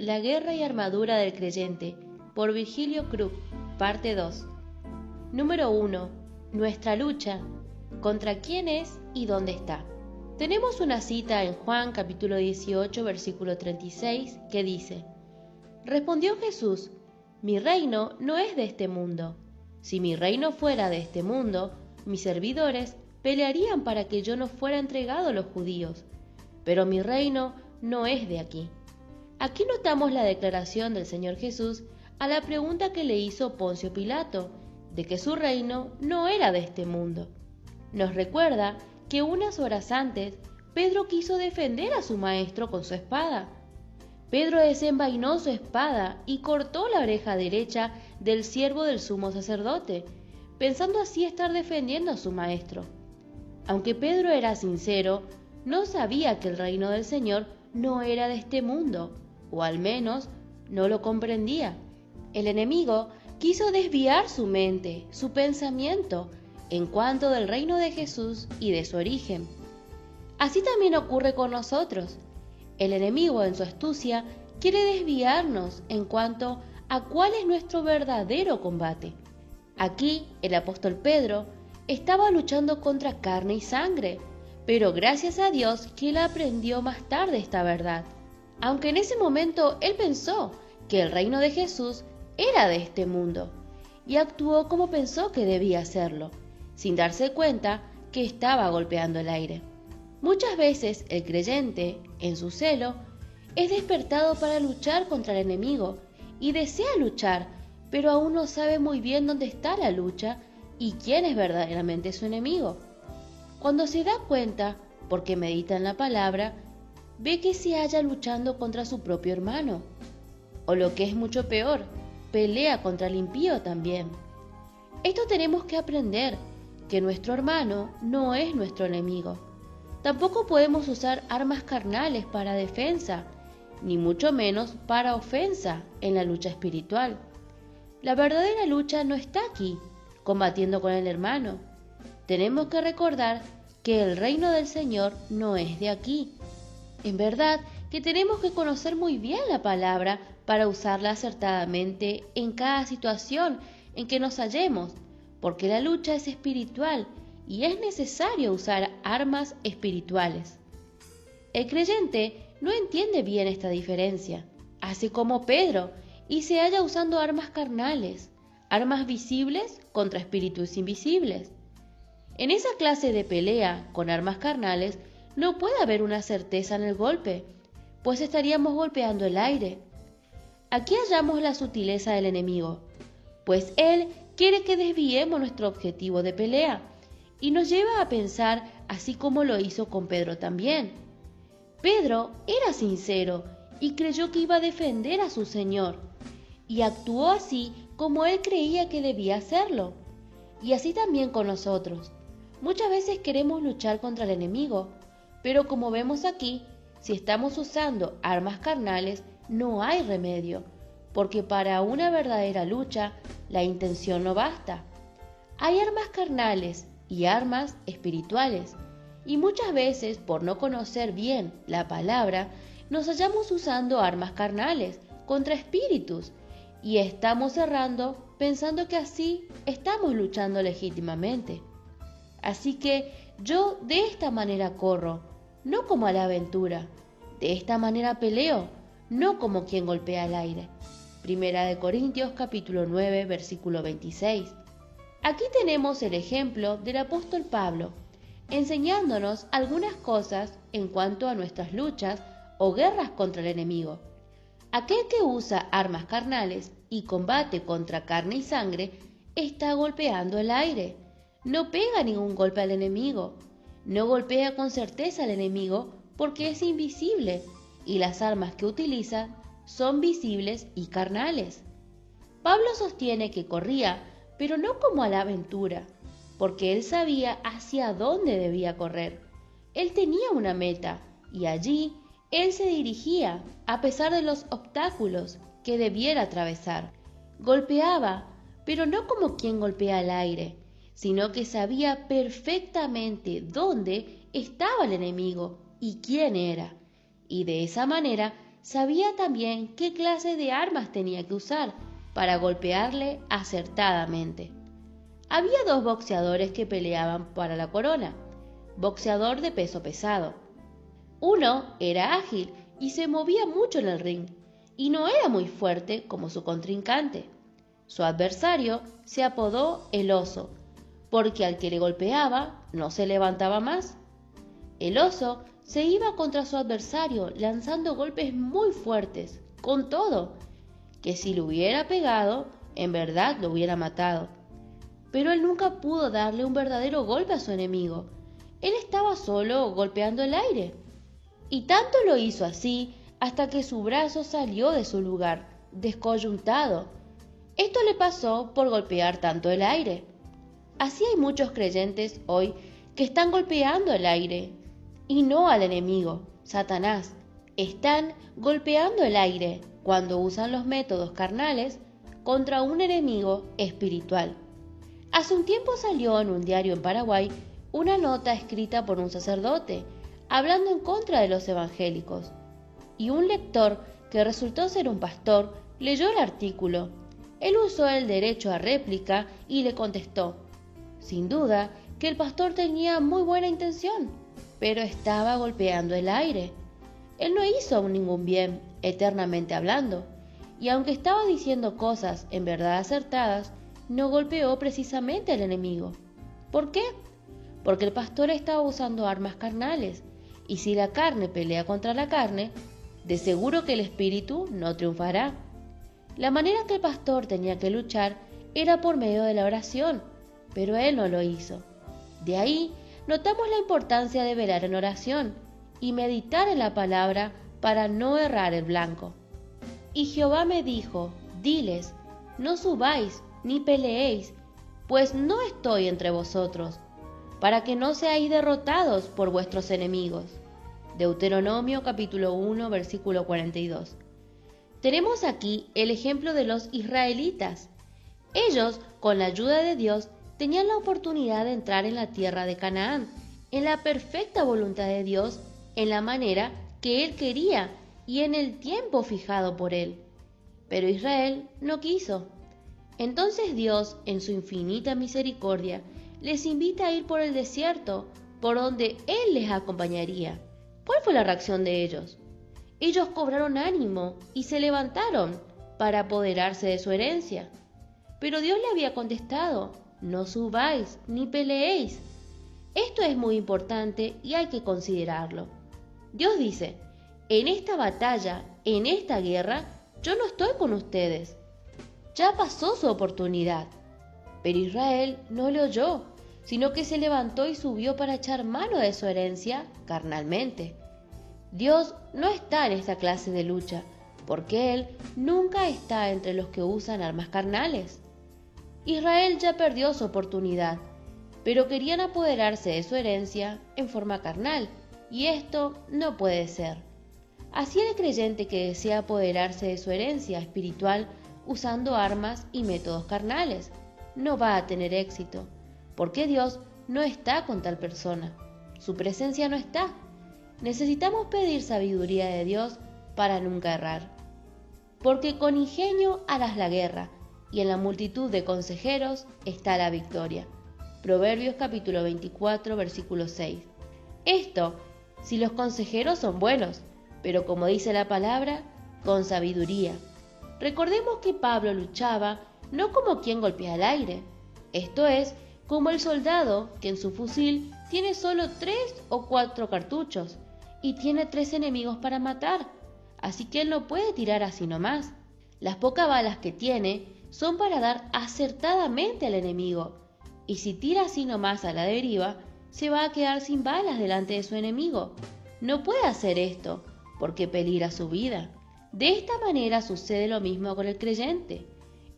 La guerra y armadura del creyente, por Virgilio Krupp, parte 2. Número 1. Nuestra lucha. ¿Contra quién es y dónde está? Tenemos una cita en Juan capítulo 18, versículo 36, que dice: Respondió Jesús: Mi reino no es de este mundo. Si mi reino fuera de este mundo, mis servidores pelearían para que yo no fuera entregado a los judíos. Pero mi reino no es de aquí. Aquí notamos la declaración del Señor Jesús a la pregunta que le hizo Poncio Pilato, de que su reino no era de este mundo. Nos recuerda que unas horas antes, Pedro quiso defender a su maestro con su espada. Pedro desenvainó su espada y cortó la oreja derecha del siervo del sumo sacerdote, pensando así estar defendiendo a su maestro. Aunque Pedro era sincero, no sabía que el reino del Señor no era de este mundo, o al menos no lo comprendía. El enemigo quiso desviar su mente, su pensamiento, en cuanto del reino de Jesús y de su origen. Así también ocurre con nosotros. El enemigo, en su astucia, quiere desviarnos en cuanto a cuál es nuestro verdadero combate. Aquí, el apóstol Pedro estaba luchando contra carne y sangre, pero gracias a Dios que él aprendió más tarde esta verdad. Aunque en ese momento él pensó que el reino de Jesús era de este mundo, y actuó como pensó que debía hacerlo, sin darse cuenta que estaba golpeando el aire. Muchas veces el creyente, en su celo, es despertado para luchar contra el enemigo y desea luchar, pero aún no sabe muy bien dónde está la lucha y quién es verdaderamente su enemigo. Cuando se da cuenta, porque medita en la palabra, ve que se halla luchando contra su propio hermano, o lo que es mucho peor, pelea contra el impío también. Esto tenemos que aprender, que nuestro hermano no es nuestro enemigo. Tampoco podemos usar armas carnales para defensa, ni mucho menos para ofensa en la lucha espiritual. La verdadera lucha no está aquí, combatiendo con el hermano. Tenemos que recordar que el reino del Señor no es de aquí. En verdad que tenemos que conocer muy bien la palabra para usarla acertadamente en cada situación en que nos hallemos, porque la lucha es espiritual y es necesario usar armas espirituales. El creyente no entiende bien esta diferencia, así como Pedro, y se halla usando armas carnales, armas visibles contra espíritus invisibles. En esa clase de pelea con armas carnales no puede haber una certeza en el golpe, pues estaríamos golpeando el aire. Aquí hallamos la sutileza del enemigo, pues él quiere que desviemos nuestro objetivo de pelea y nos lleva a pensar así como lo hizo con Pedro también. Pedro era sincero y creyó que iba a defender a su Señor, y actuó así como él creía que debía hacerlo. Y así también con nosotros. Muchas veces queremos luchar contra el enemigo, pero como vemos aquí, si estamos usando armas carnales, no hay remedio, porque para una verdadera lucha, la intención no basta. Hay armas carnales y armas espirituales, y muchas veces, por no conocer bien la palabra, nos hallamos usando armas carnales contra espíritus, y estamos errando pensando que así estamos luchando legítimamente. Así que yo de esta manera corro, no como a la aventura. De esta manera peleo, no como quien golpea el aire. Primera de Corintios capítulo 9, versículo 26. Aquí tenemos el ejemplo del apóstol Pablo, enseñándonos algunas cosas en cuanto a nuestras luchas o guerras contra el enemigo. Aquel que usa armas carnales y combate contra carne y sangre está golpeando el aire. No pega ningún golpe al enemigo. No golpea con certeza al enemigo porque es invisible y las armas que utiliza son visibles y carnales. Pablo sostiene que corría, pero no como a la aventura, porque él sabía hacia dónde debía correr. Él tenía una meta y allí él se dirigía a pesar de los obstáculos que debiera atravesar. Golpeaba, pero no como quien golpea el aire, sino que sabía perfectamente dónde estaba el enemigo y quién era, y de esa manera sabía también qué clase de armas tenía que usar para golpearle acertadamente. Había dos boxeadores que peleaban para la corona, boxeador de peso pesado. Uno era ágil y se movía mucho en el ring, y no era muy fuerte como su contrincante. Su adversario se apodó el oso, porque al que le golpeaba no se levantaba más. El oso se iba contra su adversario lanzando golpes muy fuertes, con todo, que si le hubiera pegado, en verdad lo hubiera matado. Pero él nunca pudo darle un verdadero golpe a su enemigo. Él estaba solo golpeando el aire. Y tanto lo hizo así hasta que su brazo salió de su lugar, descoyuntado. Esto le pasó por golpear tanto el aire. Así hay muchos creyentes hoy que están golpeando el aire, y no al enemigo, Satanás. Están golpeando el aire cuando usan los métodos carnales contra un enemigo espiritual. Hace un tiempo salió en un diario en Paraguay una nota escrita por un sacerdote hablando en contra de los evangélicos, y un lector que resultó ser un pastor leyó el artículo. Él usó el derecho a réplica y le contestó. Sin duda que el pastor tenía muy buena intención, pero estaba golpeando el aire. Él no hizo ningún bien, eternamente hablando, y aunque estaba diciendo cosas en verdad acertadas, no golpeó precisamente al enemigo. ¿Por qué? Porque el pastor estaba usando armas carnales, y si la carne pelea contra la carne, de seguro que el espíritu no triunfará. La manera que el pastor tenía que luchar era por medio de la oración, pero él no lo hizo. De ahí notamos la importancia de velar en oración y meditar en la palabra para no errar el blanco. Y Jehová me dijo, diles, no subáis ni peleéis, pues no estoy entre vosotros, para que no seáis derrotados por vuestros enemigos. Deuteronomio capítulo 1, versículo 42. Tenemos aquí el ejemplo de los israelitas. Ellos, con la ayuda de Dios, tenían la oportunidad de entrar en la tierra de Canaán, en la perfecta voluntad de Dios, en la manera que Él quería y en el tiempo fijado por Él. Pero Israel no quiso. Entonces Dios, en su infinita misericordia, les invita a ir por el desierto, por donde Él les acompañaría. ¿Cuál fue la reacción de ellos? Ellos cobraron ánimo y se levantaron para apoderarse de su herencia. Pero Dios le había contestado, no subáis ni peleéis. Esto es muy importante y hay que considerarlo. Dios dice, en esta batalla, en esta guerra, yo no estoy con ustedes. Ya pasó su oportunidad. Pero Israel no le oyó, sino que se levantó y subió para echar mano de su herencia carnalmente. Dios no está en esta clase de lucha, porque Él nunca está entre los que usan armas carnales. Israel ya perdió su oportunidad, pero querían apoderarse de su herencia en forma carnal, y esto no puede ser. Así el creyente que desea apoderarse de su herencia espiritual usando armas y métodos carnales no va a tener éxito, porque Dios no está con tal persona. Su presencia no está. Necesitamos pedir sabiduría de Dios para nunca errar. Porque con ingenio harás la guerra, y en la multitud de consejeros está la victoria. Proverbios capítulo 24, versículo 6. Esto, si los consejeros son buenos, pero como dice la palabra, con sabiduría. Recordemos que Pablo luchaba no como quien golpea el aire, esto es, como el soldado que en su fusil tiene solo 3 o 4 cartuchos y tiene 3 enemigos para matar, así que él no puede tirar así nomás. Las pocas balas que tiene son para dar acertadamente al enemigo, y si tira así nomás a la deriva, se va a quedar sin balas delante de su enemigo. No puede hacer esto, porque peligra su vida. De esta manera sucede lo mismo con el creyente.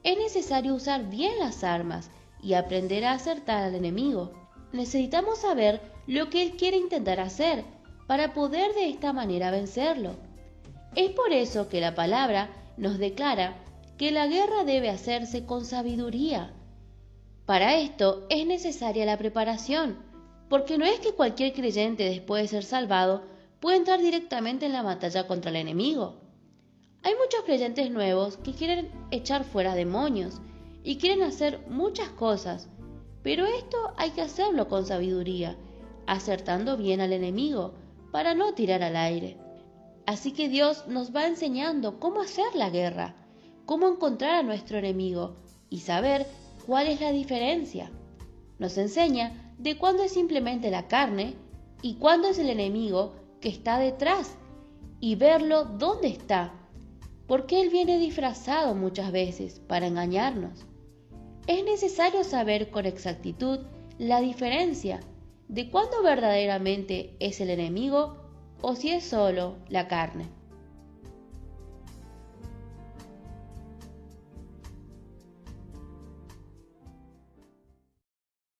Es necesario usar bien las armas y aprender a acertar al enemigo. Necesitamos saber lo que él quiere intentar hacer para poder de esta manera vencerlo. Es por eso que la palabra nos declara que la guerra debe hacerse con sabiduría. Para esto es necesaria la preparación, porque no es que cualquier creyente después de ser salvado pueda entrar directamente en la batalla contra el enemigo. Hay muchos creyentes nuevos que quieren echar fuera demonios y quieren hacer muchas cosas, pero esto hay que hacerlo con sabiduría, acertando bien al enemigo para no tirar al aire. Así que Dios nos va enseñando cómo hacer la guerra, cómo encontrar a nuestro enemigo y saber cuál es la diferencia. Nos enseña de cuándo es simplemente la carne y cuándo es el enemigo que está detrás y verlo dónde está, porque él viene disfrazado muchas veces para engañarnos. Es necesario saber con exactitud la diferencia de cuándo verdaderamente es el enemigo o si es solo la carne.